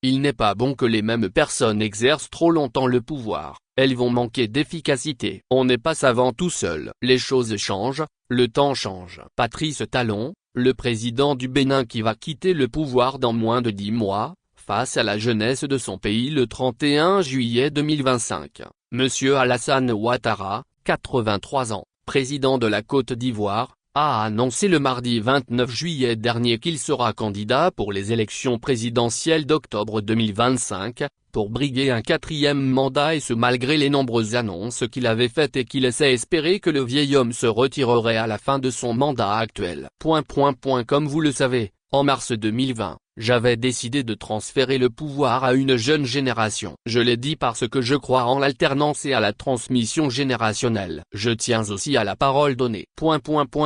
Il n'est pas bon que les mêmes personnes exercent trop longtemps le pouvoir, elles vont manquer d'efficacité. On n'est pas savant tout seul. Les choses changent, le temps change. Patrice Talon, le président du Bénin qui va quitter le pouvoir dans moins de 10 mois, face à la jeunesse de son pays le 31 juillet 2025. Monsieur Alassane Ouattara, 83 ans, président de la Côte d'Ivoire, a annoncé le mardi 29 juillet dernier qu'il sera candidat pour les élections présidentielles d'octobre 2025, pour briguer un 4e mandat et ce malgré les nombreuses annonces qu'il avait faites et qu'il laissait espérer que le vieil homme se retirerait à la fin de son mandat actuel. Comme vous le savez, en mars 2020, j'avais décidé de transférer le pouvoir à une jeune génération. Je l'ai dit parce que je crois en l'alternance et à la transmission générationnelle. Je tiens aussi à la parole donnée.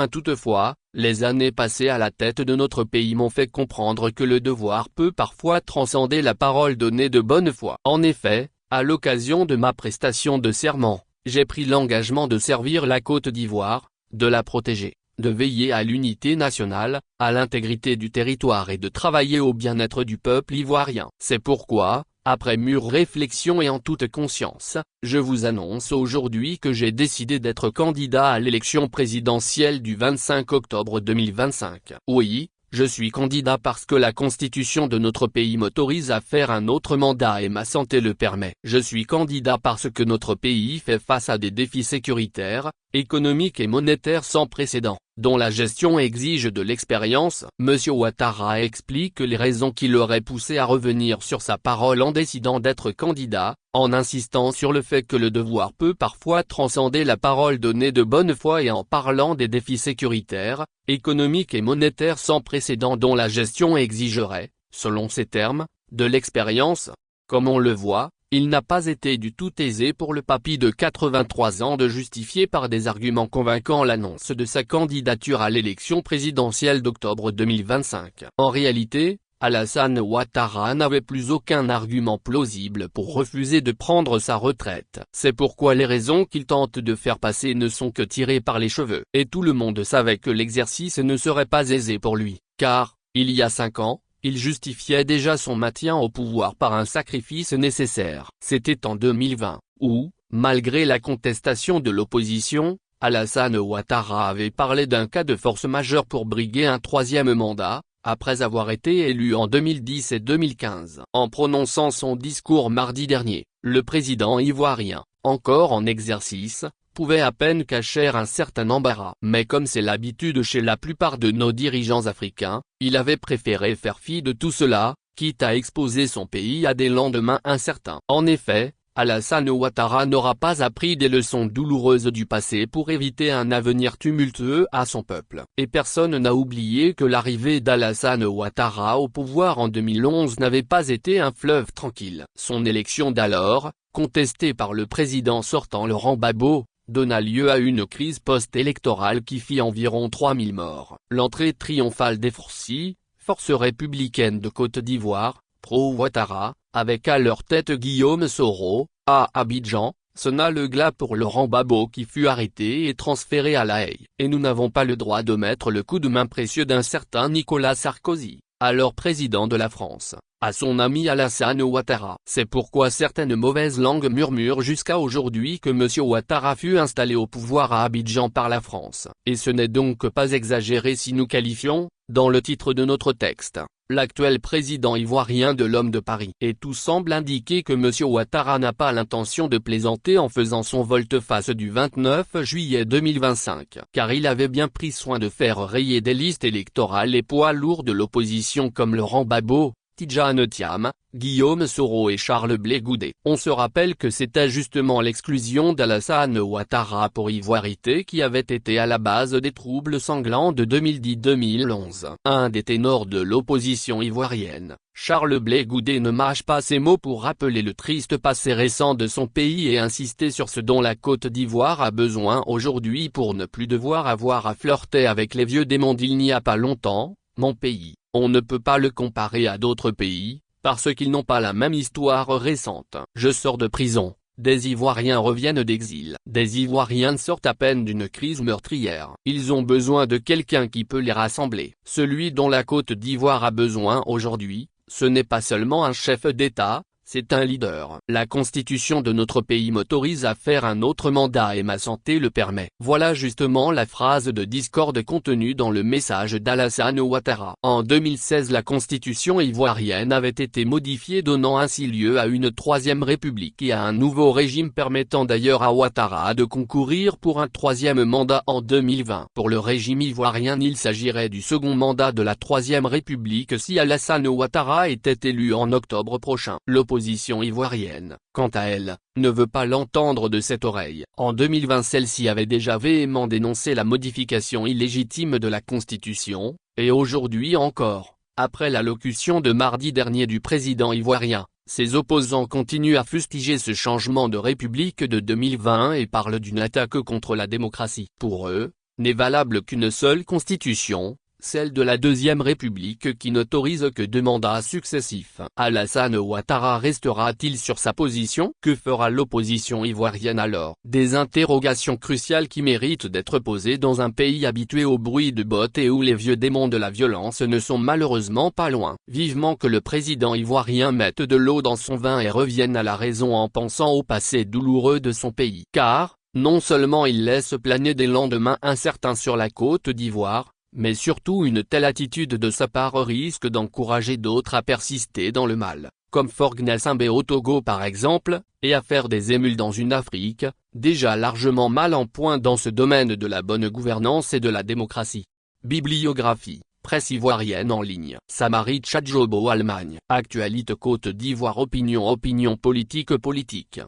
Toutefois, les années passées à la tête de notre pays m'ont fait comprendre que le devoir peut parfois transcender la parole donnée de bonne foi. En effet, à l'occasion de ma prestation de serment, j'ai pris l'engagement de servir la Côte d'Ivoire, de la protéger, de veiller à l'unité nationale, à l'intégrité du territoire et de travailler au bien-être du peuple ivoirien. C'est pourquoi, après mûre réflexion et en toute conscience, je vous annonce aujourd'hui que j'ai décidé d'être candidat à l'élection présidentielle du 25 octobre 2025. Oui, je suis candidat parce que la constitution de notre pays m'autorise à faire un autre mandat et ma santé le permet. Je suis candidat parce que notre pays fait face à des défis sécuritaires, économiques et monétaires sans précédent, dont la gestion exige de l'expérience. Monsieur Ouattara explique les raisons qui l'auraient poussé à revenir sur sa parole en décidant d'être candidat, en insistant sur le fait que le devoir peut parfois transcender la parole donnée de bonne foi et en parlant des défis sécuritaires, économiques et monétaires sans précédent dont la gestion exigerait, selon ses termes, de l'expérience. Comme on le voit, il n'a pas été du tout aisé pour le papy de 83 ans de justifier par des arguments convaincants l'annonce de sa candidature à l'élection présidentielle d'octobre 2025. En réalité, Alassane Ouattara n'avait plus aucun argument plausible pour refuser de prendre sa retraite. C'est pourquoi les raisons qu'il tente de faire passer ne sont que tirées par les cheveux. Et tout le monde savait que l'exercice ne serait pas aisé pour lui, car, il y a 5 ans, il justifiait déjà son maintien au pouvoir par un sacrifice nécessaire. C'était en 2020, où, malgré la contestation de l'opposition, Alassane Ouattara avait parlé d'un cas de force majeure pour briguer un 3e mandat, après avoir été élu en 2010 et 2015. En prononçant son discours mardi dernier, le président ivoirien, encore en exercice, pouvait à peine cacher un certain embarras. Mais comme c'est l'habitude chez la plupart de nos dirigeants africains, il avait préféré faire fi de tout cela, quitte à exposer son pays à des lendemains incertains. En effet, Alassane Ouattara n'aura pas appris des leçons douloureuses du passé pour éviter un avenir tumultueux à son peuple. Et personne n'a oublié que l'arrivée d'Alassane Ouattara au pouvoir en 2011 n'avait pas été un fleuve tranquille. Son élection d'alors, contestée par le président sortant Laurent Gbagbo, donna lieu à une crise post-électorale qui fit environ 3000 morts. L'entrée triomphale des forces républicaines de Côte d'Ivoire, pro-Ouattara, avec à leur tête Guillaume Soro, à Abidjan, sonna le glas pour Laurent Gbagbo qui fut arrêté et transféré à La Haye. Et nous n'avons pas le droit de mettre le coup de main précieux d'un certain Nicolas Sarkozy, alors président de la France, à son ami Alassane Ouattara. C'est pourquoi certaines mauvaises langues murmurent jusqu'à aujourd'hui que M. Ouattara fut installé au pouvoir à Abidjan par la France. Et ce n'est donc pas exagéré si nous qualifions, dans le titre de notre texte, l'actuel président ivoirien de l'homme de Paris. Et tout semble indiquer que M. Ouattara n'a pas l'intention de plaisanter en faisant son volte-face du 29 juillet 2025. Car il avait bien pris soin de faire rayer des listes électorales les poids lourds de l'opposition comme Laurent Gbagbo, Tidjane Thiam, Guillaume Soro et Charles Blé Goudé. On se rappelle que c'était justement l'exclusion d'Alassane Ouattara pour ivoirité qui avait été à la base des troubles sanglants de 2010-2011. Un des ténors de l'opposition ivoirienne, Charles Blé Goudé ne mâche pas ses mots pour rappeler le triste passé récent de son pays et insister sur ce dont la Côte d'Ivoire a besoin aujourd'hui pour ne plus devoir avoir à flirter avec les vieux démons d'il n'y a pas longtemps. Mon pays, on ne peut pas le comparer à d'autres pays, parce qu'ils n'ont pas la même histoire récente. Je sors de prison, des Ivoiriens reviennent d'exil. Des Ivoiriens sortent à peine d'une crise meurtrière. Ils ont besoin de quelqu'un qui peut les rassembler. Celui dont la Côte d'Ivoire a besoin aujourd'hui, Ce n'est pas seulement un chef d'État, c'est un leader. La constitution de notre pays m'autorise à faire un autre mandat et ma santé le permet. Voilà justement la phrase de discorde contenue dans le message d'Alassane Ouattara. En 2016 la constitution ivoirienne avait été modifiée donnant ainsi lieu à une troisième république et à un nouveau régime permettant d'ailleurs à Ouattara de concourir pour un troisième mandat en 2020. Pour le régime ivoirien il s'agirait du second mandat de la troisième république si Alassane Ouattara était élu en octobre prochain. L'opposition ivoirienne, quant à elle, ne veut pas l'entendre de cette oreille. En 2020 celle-ci avait déjà véhément dénoncé la modification illégitime de la Constitution, et aujourd'hui encore, après l'allocution de mardi dernier du président ivoirien, ses opposants continuent à fustiger ce changement de république de 2020 et parlent d'une attaque contre la démocratie. Pour eux, n'est valable qu'une seule constitution, celle de la Deuxième République qui n'autorise que 2 mandats successifs. Alassane Ouattara restera-t-il sur sa position? Que fera l'opposition ivoirienne alors? Des interrogations cruciales qui méritent d'être posées dans un pays habitué au bruit de bottes et où les vieux démons de la violence ne sont malheureusement pas loin. Vivement que le président ivoirien mette de l'eau dans son vin et revienne à la raison en pensant au passé douloureux de son pays. Car, non seulement il laisse planer des lendemains incertains sur la Côte d'Ivoire, mais surtout une telle attitude de sa part risque d'encourager d'autres à persister dans le mal, comme Faure Gnassingbé au Togo par exemple, et à faire des émules dans une Afrique, déjà largement mal en point dans ce domaine de la bonne gouvernance et de la démocratie. Bibliographie, presse ivoirienne en ligne. Samari Tchadjobo Allemagne. Actualité Côte d'Ivoire. Opinion politique.